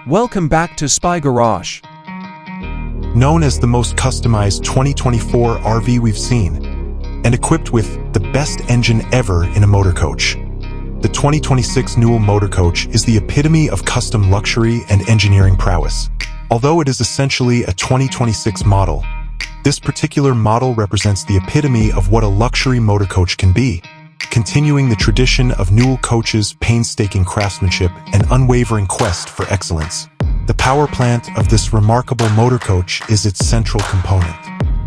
Welcome back to Spy Garage. Known as the most customized 2024 RV we've seen, and equipped with the best engine ever in a motor coach. The 2026 Newell Motorcoach is the epitome of custom luxury and engineering prowess. Although it is essentially a 2026 model, this particular model represents the epitome of what a luxury motor coach can be, continuing the tradition of Newell Coach's painstaking craftsmanship and unwavering quest for excellence. The power plant of this remarkable motor coach is its central component.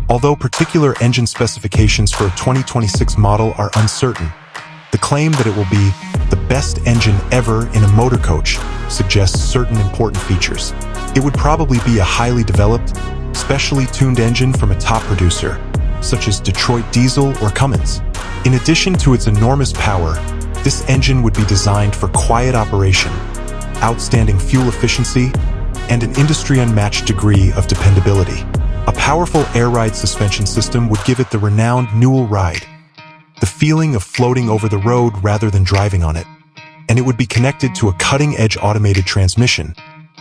Although particular engine specifications for a 2026 model are uncertain, the claim that it will be the best engine ever in a motor coach suggests certain important features. It would probably be a highly developed, specially tuned engine from a top producer, such as Detroit Diesel or Cummins. In addition to its enormous power, this engine would be designed for quiet operation, outstanding fuel efficiency, and an industry-unmatched degree of dependability. A powerful air-ride suspension system would give it the renowned Newell ride, the feeling of floating over the road rather than driving on it, and it would be connected to a cutting-edge automated transmission,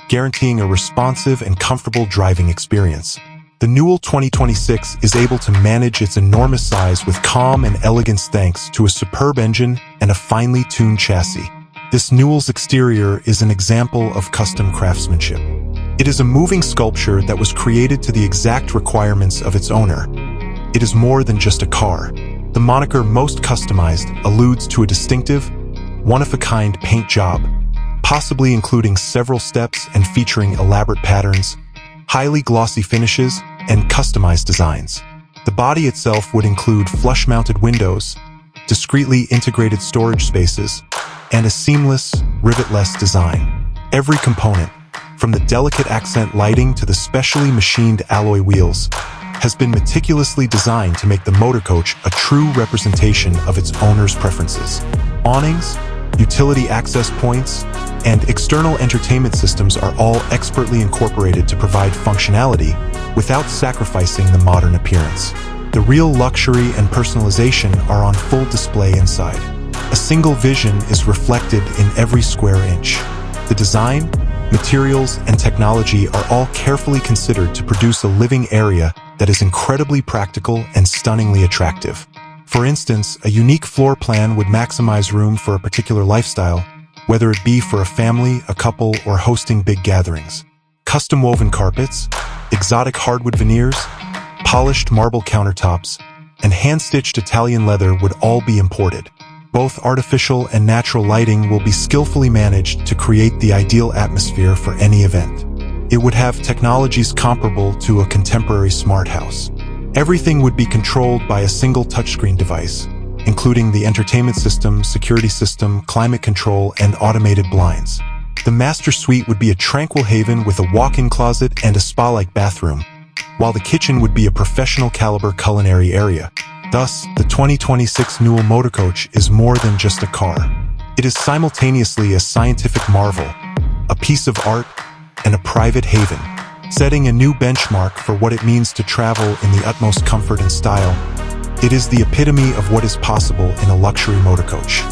guaranteeing a responsive and comfortable driving experience. The Newell 2026 is able to manage its enormous size with calm and elegance thanks to a superb engine and a finely tuned chassis. This Newell's exterior is an example of custom craftsmanship. It is a moving sculpture that was created to the exact requirements of its owner. It is more than just a car. The moniker "most customized" alludes to a distinctive, one-of-a-kind paint job, possibly including several steps and featuring elaborate patterns, highly glossy finishes, and customized designs. The body itself would include flush-mounted windows, discreetly integrated storage spaces, and a seamless, rivetless design. Every component, from the delicate accent lighting to the specially machined alloy wheels, has been meticulously designed to make the motor coach a true representation of its owner's preferences. Awnings, utility access points, and external entertainment systems are all expertly incorporated to provide functionality without sacrificing the modern appearance. The real luxury and personalization are on full display inside. A single vision is reflected in every square inch. The design, materials, and technology are all carefully considered to produce a living area that is incredibly practical and stunningly attractive. For instance, a unique floor plan would maximize room for a particular lifestyle, whether it be for a family, a couple, or hosting big gatherings. Custom woven carpets, exotic hardwood veneers, polished marble countertops, and hand-stitched Italian leather would all be imported. Both artificial and natural lighting will be skillfully managed to create the ideal atmosphere for any event. It would have technologies comparable to a contemporary smart house. Everything would be controlled by a single touchscreen device, including the entertainment system, security system, climate control, and automated blinds. The master suite would be a tranquil haven with a walk-in closet and a spa-like bathroom, while the kitchen would be a professional caliber culinary area. Thus, the 2026 Newell Motorcoach is more than just a car. It is simultaneously a scientific marvel, a piece of art, and a private haven, setting a new benchmark for what it means to travel in the utmost comfort and style. It is the epitome of what is possible in a luxury motorcoach.